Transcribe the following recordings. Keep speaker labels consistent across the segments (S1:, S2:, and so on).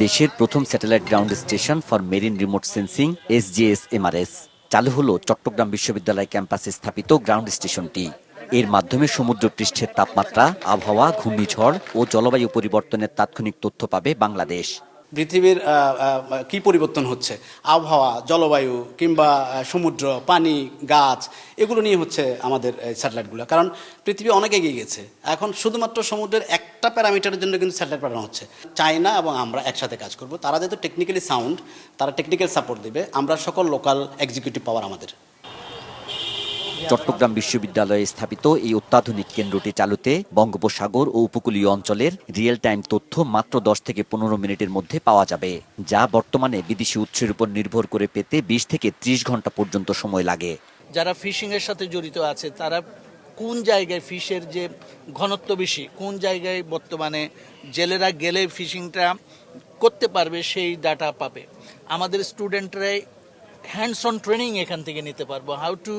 S1: দেশের প্রথম satellite ground station for marine remote sensing SGS-MRS চালু হলো চট্টগ্রাম বিশ্ববিদ্যালয় ক্যাম্পাসে স্থাপিত গ্রাউন্ড স্টেশনটি। এর মাধ্যমে সমুদ্রপৃষ্ঠের তাপমাত্রা, আবহাওয়া, ঘূর্ণিঝড় ও জলবায়ু পরিবর্তনের তাৎক্ষণিক তথ্য পাবে বাংলাদেশ।
S2: পৃথিবীর কি পরিবর্তন হচ্ছে, আবহাওয়া, জলবায়ু কিংবা সমুদ্র, পানি, গাছ, এগুলো নিয়ে হচ্ছে আমাদের স্যাটেলাইটগুলো। কারণ পৃথিবী অনেক এগিয়ে গেছে, এখন শুধুমাত্র সমুদ্রের একটা প্যারামিটারের জন্য কিন্তু স্যাটেলাইট পাঠানো হচ্ছে। চায়না এবং আমরা একসাথে কাজ করব, তারা যেহেতু টেকনিক্যালি সাউন্ড, তারা টেকনিক্যাল সাপোর্ট দেবে, আমরা সকল লোকাল এক্সিকিউটিভ পাওয়ার আমাদের।
S1: চট্টগ্রাম বিশ্ববিদ্যালয়ে স্থাপিত এই অত্যাধুনিক কেন্দ্রটি চালুতে বঙ্গোপসাগর ও উপকূলীয় অঞ্চলের রিয়েল টাইম তথ্য মাত্র 10 থেকে 15 মিনিটের মধ্যে পাওয়া যাবে, যা বর্তমানে বিদেশি উৎসের উপর নির্ভর করে পেতে 20 থেকে 30 ঘন্টা পর্যন্ত সময় লাগে।
S3: যারা ফিশিং এর সাথে জড়িত আছে তারা কোন জায়গায় ফিশের যে ঘনত্ব বেশি, কোন জায়গায় বর্তমানে জেলেরা গেলে ফিশিংটা করতে পারবে সেই ডাটা পাবে। আমাদের স্টুডেন্টরাই হ্যান্ডস অন ট্রেনিং এখান থেকে নিতে পারবো, how to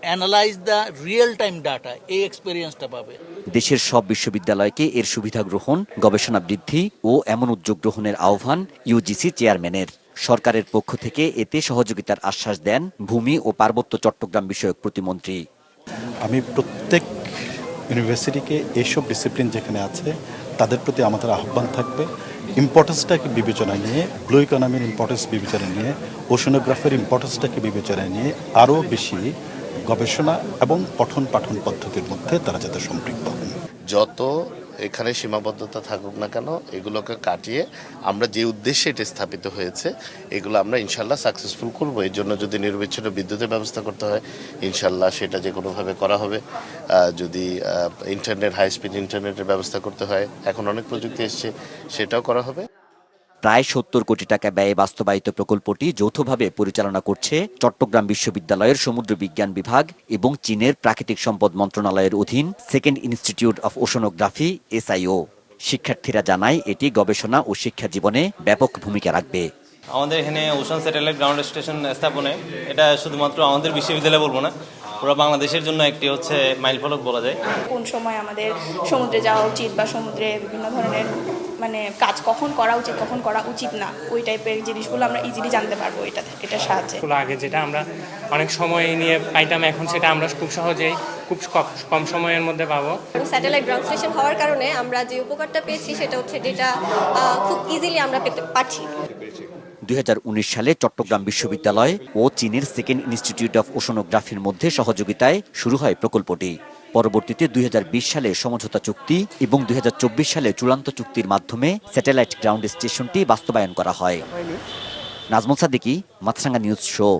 S3: analyse the real time data, এই এক্সপেরিয়েন্সটা পাবে।
S1: দেশের সব বিশ্ববিদ্যালয়কে এর সুবিধা গ্রহণ, গবেষণা বৃদ্ধি ও এমন উদ্যোগ গ্রহণের আহ্বান ইউজিসি চেয়ারম্যানের। সরকারের পক্ষ থেকে এতে সহযোগিতার আশ্বাস দেন ভূমি ও পার্বত্য চট্টগ্রাম বিষয়ক প্রতিমন্ত্রী।
S4: আমি প্রত্যেক ইউনিভার্সিটিকে এইসব ডিসিপ্লিন যেখানে আছে তাদের প্রতি আমাদের আহ্বান থাকবে, ইম্পর্টেন্সটাকে বিবেচনায় নিয়ে, ব্লু ইকোনমির ইম্পর্টেন্স বিবেচনায় নিয়ে, ওশনোগ্রাফির ইম্পর্টেন্সটাকে বিবেচনায় নিয়ে আরও বেশি গবেষণা এবং পঠন পাঠন পদ্ধতির মধ্যে তারা যাতে সম্পৃক্ত হন।
S5: যত এখানে সীমাবদ্ধতা থাকুক না কেন, এগুলোকে কাটিয়ে আমরা যে উদ্দেশ্যে এটা স্থাপিত হয়েছে এগুলো আমরা ইনশাল্লাহ সাকসেসফুল করব। এর জন্য যদি নিরবিচ্ছিন্ন বিদ্যুতের ব্যবস্থা করতে হয় ইনশাল্লাহ সেটা যে কোনোভাবে করা হবে। যদি ইন্টারনেট, হাই স্পিড ইন্টারনেটের ব্যবস্থা করতে হয়, এখন অনেক প্রযুক্তি এসছে, সেটাও করা হবে।
S1: প্রায় 70 কোটি টাকা ব্যয়ে বাস্তবায়িত প্রকল্পটি যৌথভাবে পরিচালনা করছে চট্টগ্রাম বিশ্ববিদ্যালয়ের সমুদ্র বিজ্ঞান বিভাগ এবং চীনের প্রাকৃতিক সম্পদ মন্ত্রণালয়ের অধীন second institute of oceanography SIO। শিক্ষার্থীরা জানায় এটি গবেষণা ও শিক্ষা জীবনে ব্যাপক ভূমিকা রাখবে।
S6: আমাদের এখানে ওশান স্যাটেলাইট গ্রাউন্ড স্টেশন স্থাপনে এটা শুধুমাত্র আমাদের বিশ্ববিদ্যালয় বলবো না, পুরো বাংলাদেশের জন্য একটি হচ্ছে মাইলফলক বলা যায়।
S7: কোন সময় আমাদের সমুদ্রে যাওয়া উচিত বা সমুদ্রে বিভিন্ন ধরনের কাজ কখন করা উচিত, কখন করা উচিত না, ওই টাইপের জিনিসগুলো আমরা ইজিলি জানতে পারবো এটার সাহায্যে।
S8: আগে যেটা আমরা অনেক সময় নিয়ে পাইতাম, এখন সেটা আমরা খুব সহজেই খুব কম সময়ের মধ্যে পাবো।
S9: স্যাটেলাইট গ্রাউন্ড স্টেশন হওয়ার কারণে আমরা যে উপকারটা পেয়েছি সেটা হচ্ছে ডেটা খুব ইজিলি আমরা পেতে পারছি।
S1: 2019 সালে চট্টগ্রাম বিশ্ববিদ্যালয় ও চীনের সেকেন্ড ইনস্টিটিউট অফ ওশনোগ্রাফির মধ্যে সহযোগিতায় শুরু হয় প্রকল্পটি। পরবর্তীতে 2020 সালে সমঝোতা চুক্তি এবং 2024 সালে চূড়ান্ত চুক্তির মাধ্যমে স্যাটেলাইট গ্রাউন্ড স্টেশনটি বাস্তবায়ন করা হয়। নাজমুল সাদিকি, মাছরাঙ্গা নিউজ শো।